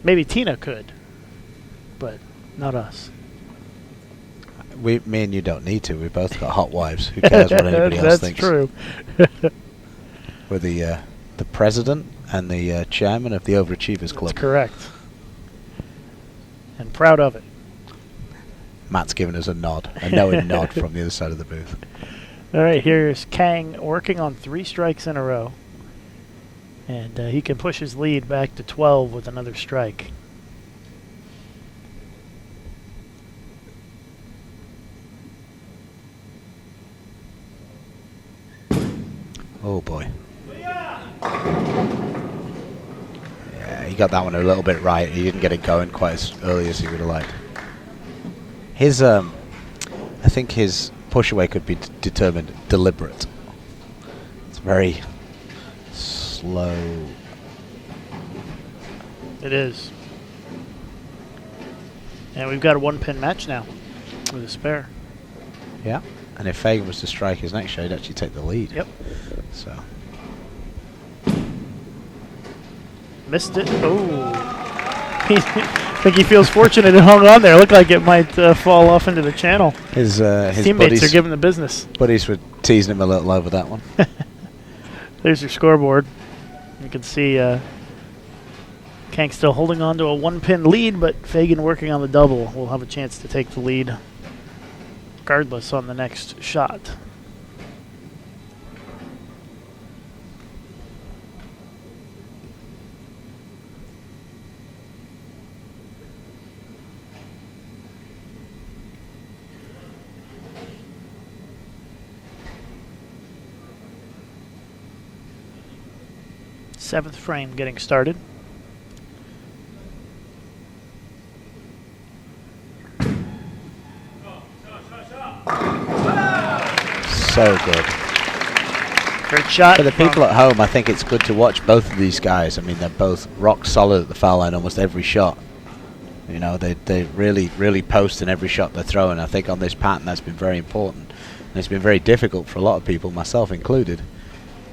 Maybe Tina could, but not us. Me and you don't need to. We've both got hot wives. Who cares what anybody else thinks? That's true. We're the president and the chairman of the Overachievers Club. That's correct. And proud of it. Matt's giving us a nod, a knowing nod from the other side of the booth. All right, here's Kang working on 3 strikes in a row. And he can push his lead back to 12 with another strike. Oh boy. Yeah, he got that one a little bit right. He didn't get it going quite as early as he would have liked. His, I think his push away could be determined deliberate. It's very slow. It is. And we've got a 1-pin match now with a spare. Yeah. And if Fagan was to strike his next shot, he'd actually take the lead. Yep. So. Missed it. Oh. I think he feels fortunate it hung on there. Looked like it might fall off into the channel. His teammates are giving the business. Buddies were teasing him a little over that one. There's your scoreboard. You can see Kank still holding on to a 1-pin lead, but Fagan working on the double will have a chance to take the lead regardless on the next shot. Seventh frame getting started. So good. Great shot. For the people at home, I think it's good to watch both of these guys. I mean, they're both rock solid at the foul line almost every shot. You know, they really post in every shot they're throwing. I think on this pattern that's been very important. And it's been very difficult for a lot of people, myself included,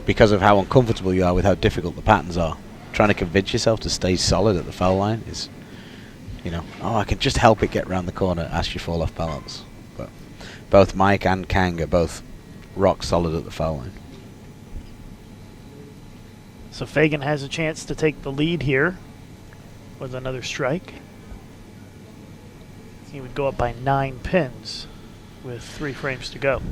because of how uncomfortable you are with how difficult the patterns are. Trying to convince yourself to stay solid at the foul line is, you know, oh, I can just help it get round the corner as you fall off balance. But both Mike and Kang are both rock solid at the foul line. So Fagan has a chance to take the lead here with another strike. He would go up by 9 pins with 3 frames to go.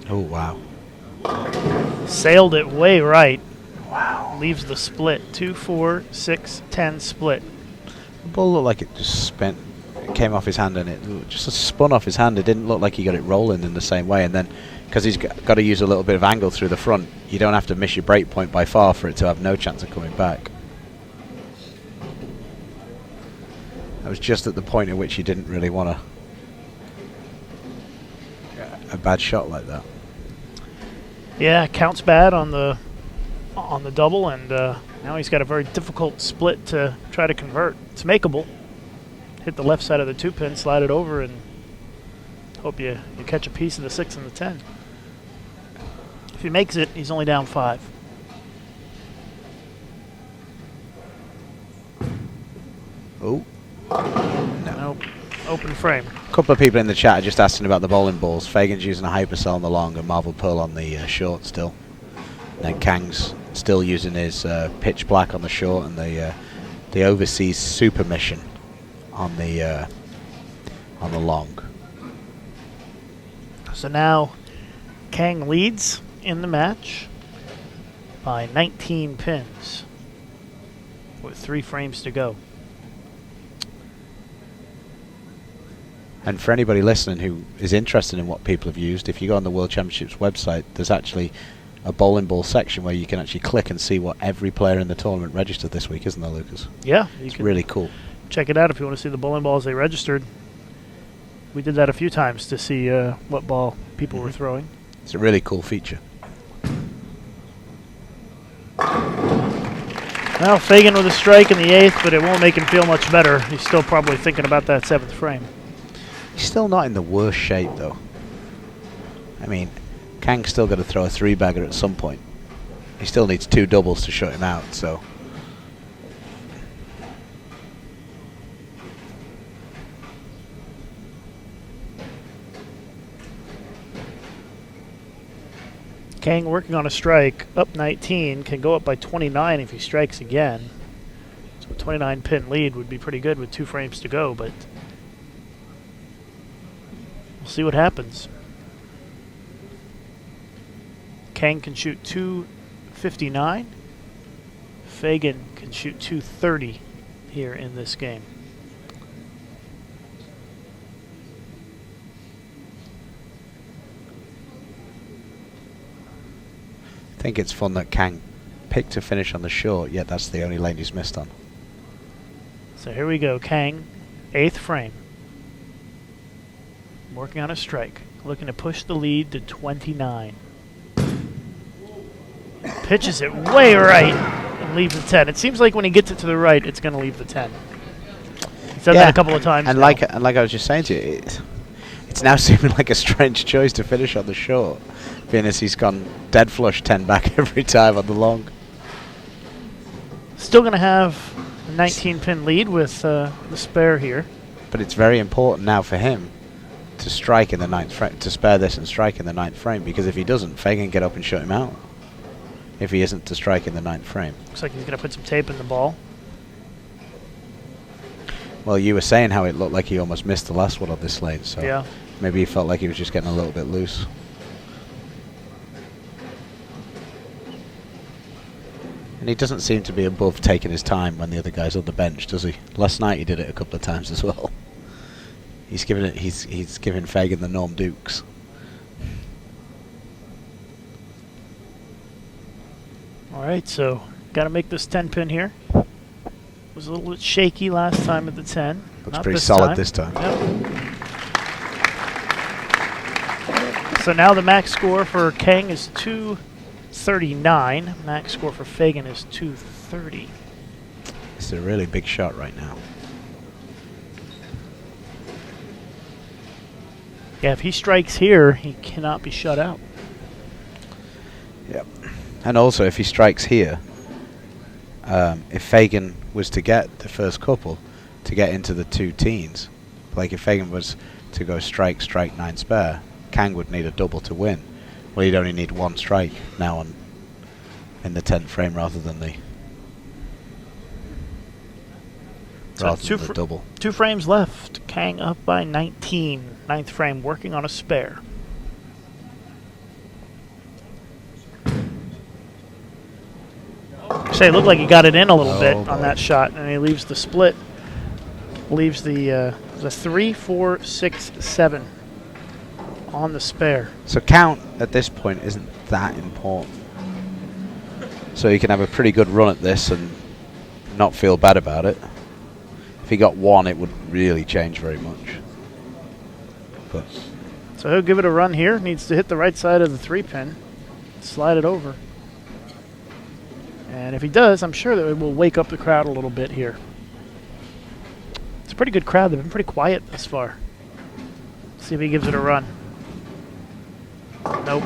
Oh, wow. Sailed it way right. Wow. Leaves the split. 2, 4, 6, 10 split. The ball looked like it just it came off his hand and it just spun off his hand. It didn't look like he got it rolling in the same way. And then, because he's got to use a little bit of angle through the front, you don't have to miss your break point by far for it to have no chance of coming back. That was just at the point at which you didn't really want to a bad shot like that. Yeah, counts bad on the double, and now he's got a very difficult split to try to convert. It's makeable. Hit the left side of the 2-pin, slide it over, and hope you catch a piece of the 6 and the 10. If he makes it, he's only down 5. Oh. Nope. Open frame. A couple of people in the chat are just asking about the bowling balls. Fagan's using a hypercell on the long and Marvel Pearl on the short still. And Kang's still using his pitch black on the short and the overseas super mission on the long. So now Kang leads in the match by 19 pins with 3 frames to go. And for anybody listening who is interested in what people have used, if you go on the World Championships website, there's actually a bowling ball section where you can actually click and see what every player in the tournament registered this week, isn't there, Lucas? Yeah. It's really cool. Check it out if you want to see the bowling balls they registered. We did that a few times to see what ball people were throwing. It's a really cool feature. Well, Fagan with a strike in the 8th, but it won't make him feel much better. He's still probably thinking about that 7th frame. He's still not in the worst shape, though. I mean, Kang's still got to throw a 3-bagger at some point. He still needs 2 doubles to shut him out, so... Kang working on a strike, up 19, can go up by 29 if he strikes again. So a 29-pin lead would be pretty good with 2 frames to go, but we'll see what happens. Kang can shoot 259. Fagan can shoot 230 here in this game. I think it's fun that Kang picked a finish on the short, yet that's the only lane he's missed on. So here we go, Kang, 8th frame. Working on a strike, looking to push the lead to 29. Pitches it way right and leaves the 10. It seems like when he gets it to the right, it's going to leave the 10. He's done that a couple of times and now. like I was just saying to you, it's now seeming like a strange choice to finish on the short, being as he's gone dead flush 10 back every time on the long. Still going to have a 19-pin lead with the spare here. But it's very important now for him to strike in the 9th frame, to spare this and strike in the 9th frame, because if he doesn't, Fagan can get up and shut him out. If he isn't to strike in the 9th frame. Looks like he's going to put some tape in the ball. Well, you were saying how it looked like he almost missed the last one of this lane, so Yeah. maybe he felt like he was just getting a little bit loose. And he doesn't seem to be above taking his time when the other guy's on the bench, does he? Last night he did it a couple of times as well. He's giving Fagan the Norm Dukes. All right, so got to make this 10-pin here. Was a little bit shaky last time at the 10. Looks Not pretty this solid time. this time. Yep. So now the max score for Kang is 239. Max score for Fagan is 230. It's a really big shot right now. Yeah, if he strikes here, he cannot be shut out. Yep. And also, if he strikes here, if Fagan was to get the first couple, to get into the 2 teens, like if Fagan was to go strike, 9 spare, Kang would need a double to win. Well, he'd only need 1 strike now in the 10th frame rather than the double. 2 frames left. Kang up by 19. 9th frame, working on a spare. Say, it looked like he got it in a little bit on that shot, and he leaves the split. Leaves the 3, 4, 6, 7 on the spare. So count at this point isn't that important. So he can have a pretty good run at this and not feel bad about it. If he got 1, it would really change very much. But So he'll give it a run here. Needs to hit the right side of the 3-pin. Slide it over. And if he does, I'm sure that it will wake up the crowd a little bit here. It's a pretty good crowd. They've been pretty quiet thus far. See if he gives it a run. Nope.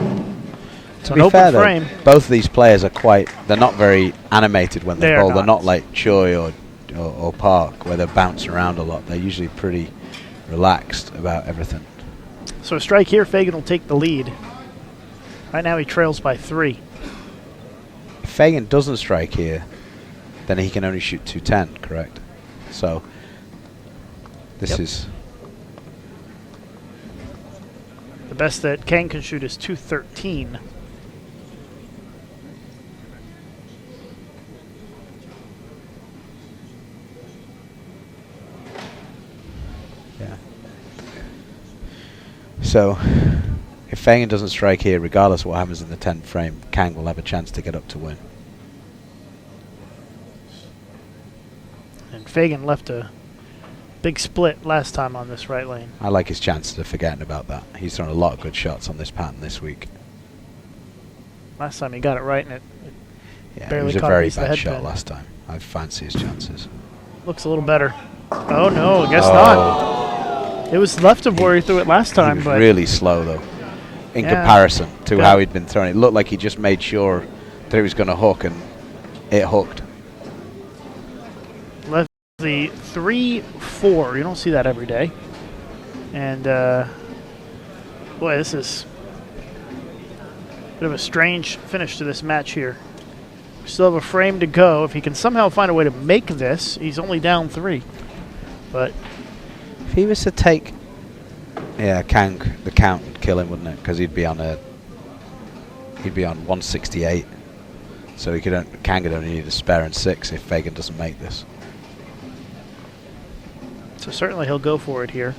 To be fair, though, both of these players are they're not very animated when they bowl. They're not like Choi or Park, where they bounce around a lot. They're usually pretty relaxed about everything. So a strike here, Fagan will take the lead. Right now he trails by 3. If Fagan doesn't strike here, then he can only shoot 210, correct? So this is... The best that Kang can shoot is 213. Yeah. So if Fagan doesn't strike here, regardless of what happens in the 10th frame, Kang will have a chance to get up to win. And Fagan left a big split last time on this right lane. I like his chances of forgetting about that. He's thrown a lot of good shots on this pattern this week. Last time he got it right, and it barely it was a caught very the bad head shot pin. last time. I fancy his chances. Looks a little better. Oh no, I guess not. It was left of where he threw it last time, He was but really slow though, in Yeah. comparison to how he'd been throwing. It looked like he just made sure that he was going to hook, and it hooked. left the 3-4. You don't see that every day. And boy, this is a bit of a strange finish to this match here. We still have a frame to go. If he can somehow find a way to make this, he's only down 3. But If he was to take, Kang, the count would kill him, wouldn't it? Because he'd be on 168. So Kang would only need a spare and 6 if Fagan doesn't make this. so certainly he'll go for it here.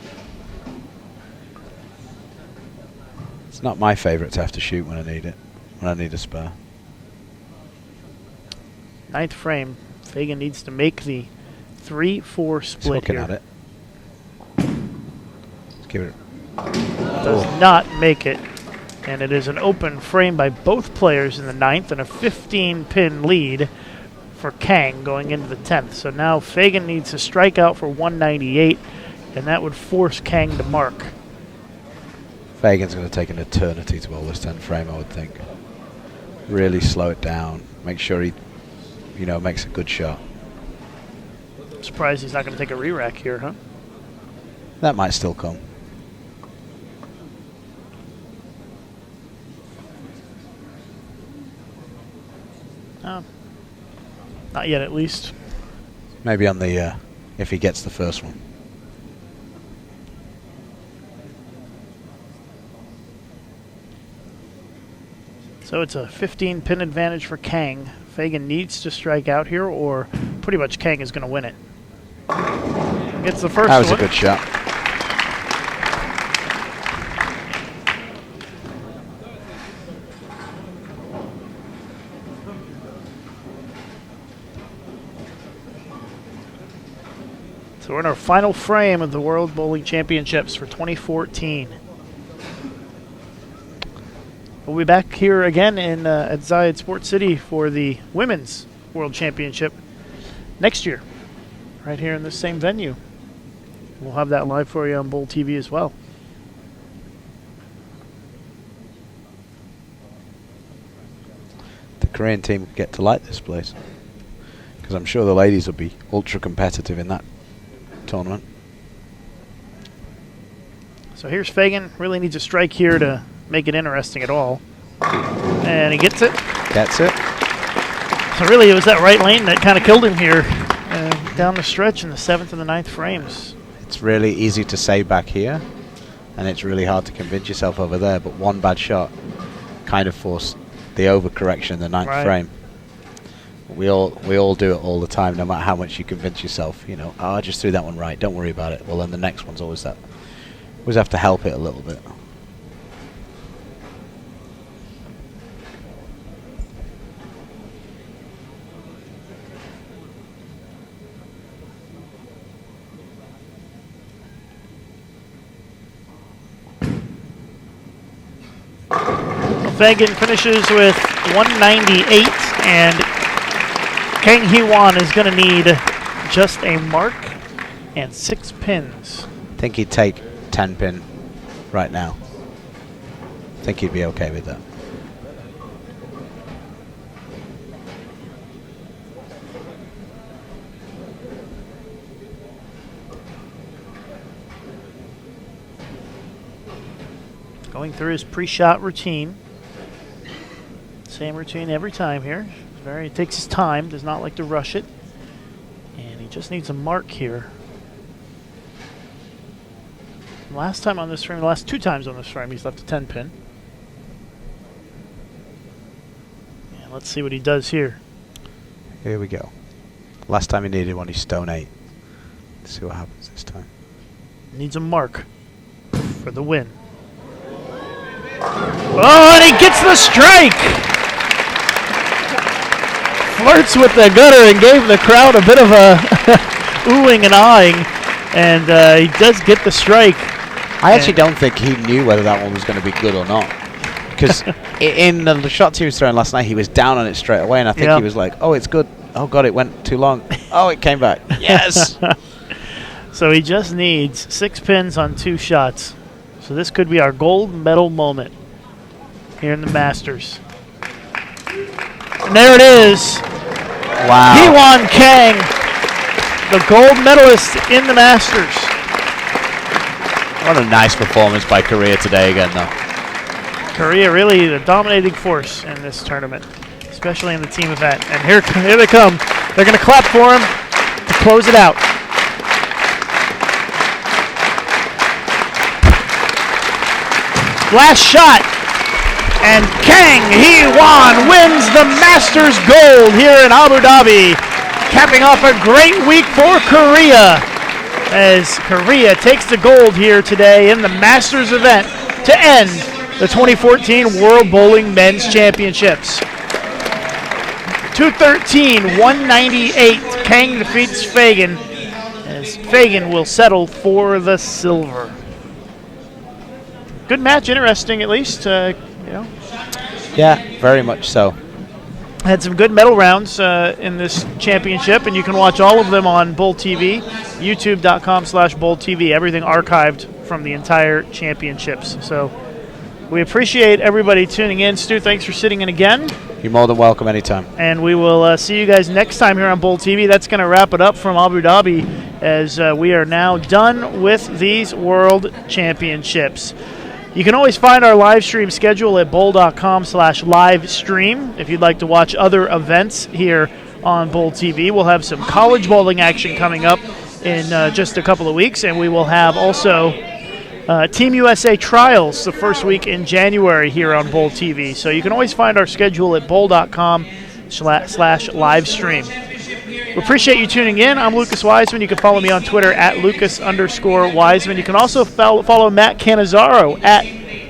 It's not my favourite to have to shoot when I need it, when I need a spare. 9th frame. Fagan needs to make the 3-4 He's split looking here. at it. Let's give it. Does not make it. And it is an open frame by both players in the 9th and a 15-pin lead for Kang going into the 10th. So now Fagan needs to strike out for 198, and that would force Kang to mark. Fagan's going to take an eternity to bowl this 10th frame, I would think. Really slow it down. Make sure he, makes a good shot. I'm surprised he's not going to take a re-rack here, huh? That might still come. Not yet, at least. Maybe on the, if he gets the first one. So it's a 15-pin advantage for Kang. Fagan needs to strike out here, or pretty much Kang is going to win it. Gets the first one. That was a good shot. So we're in our final frame of the World Bowling Championships for 2014. We'll be back here again at Zayed Sports City for the Women's World Championship next year, right here in this same venue. We'll have that live for you on Bowl TV as well. The Korean team get to like this place, because I'm sure the ladies will be ultra competitive in that tournament. So here's Fagan. Really needs a strike here to make it interesting at all. And he gets it. Gets it. So really it was that right lane that kind of killed him here down the stretch in the 7th and the 9th frames. It's really easy to say back here, and it's really hard to convince yourself over there, but one bad shot kind of forced the overcorrection in the 9th frame. We all do it all the time, no matter how much you convince yourself, I just threw that one right, don't worry about it. Well, then the next one's always that. Always have to help it a little bit. Fagan finishes with 198, and Kang Hee-won is going to need just a mark and 6 pins. I think he'd take 10 pin right now. I think he'd be okay with that. Going through his pre-shot routine. Same routine every time here. It takes his time, does not like to rush it. And he just needs a mark here. Last time on this frame, the last 2 times on this frame, he's left a 10 pin. And let's see what he does here. Here we go. Last time he needed one, he's stone 8. Let's see what happens this time. Needs a mark for the win. Oh, and he gets the strike! Flirts with the gutter and gave the crowd a bit of a oohing and ahhing. And he does get the strike. I actually don't think he knew whether that one was going to be good or not. Because in the shots he was throwing last night, he was down on it straight away. And I think he was like, oh, it's good. Oh, God, it went too long. Oh, it came back. Yes! So he just needs 6 pins on 2 shots. So this could be our gold medal moment here in the Masters. And there it is. Wow. Hee-won Kang, the gold medalist in the Masters. What a nice performance by Korea today again, though. Korea really the dominating force in this tournament, especially in the team event. And here they come. They're going to clap for him to close it out. Last shot, and Kang Hee-won wins the Masters gold here in Abu Dhabi, capping off a great week for Korea, as Korea takes the gold here today in the Masters event to end the 2014 World Bowling Men's Championships. 213-198, Kang defeats Fagan, as Fagan will settle for the silver. Good match, interesting at least. Yeah, very much so. Had some good medal rounds in this championship, and you can watch all of them on Bull TV, youtube.com/Bull TV. Everything archived from the entire championships. So we appreciate everybody tuning in. Stu, thanks for sitting in again. You're more than welcome anytime. And we will see you guys next time here on Bull TV. That's going to wrap it up from Abu Dhabi, as we are now done with these World Championships. You can always find our live stream schedule at bowl.com/livestream if you'd like to watch other events here on Bull TV. We'll have some college bowling action coming up in just a couple of weeks, and we will have also Team USA trials the first week in January here on Bull TV. So you can always find our schedule at bowl.com/livestream. We appreciate you tuning in. I'm Lucas Wiseman. You can follow me on Twitter at Lucas_Wiseman. You can also follow Matt Cannizzaro at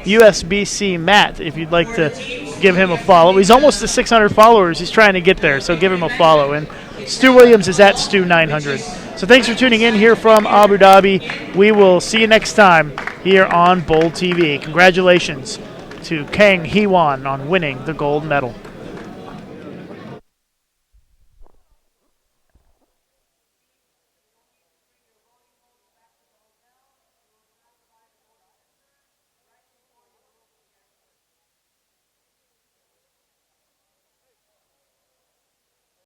USBC Matt if you'd like to give him a follow. He's almost to 600 followers. He's trying to get there, so give him a follow. And Stu Williams is at Stu900. So thanks for tuning in here from Abu Dhabi. We will see you next time here on Bull TV. Congratulations to Kang Hee-won on winning the gold medal.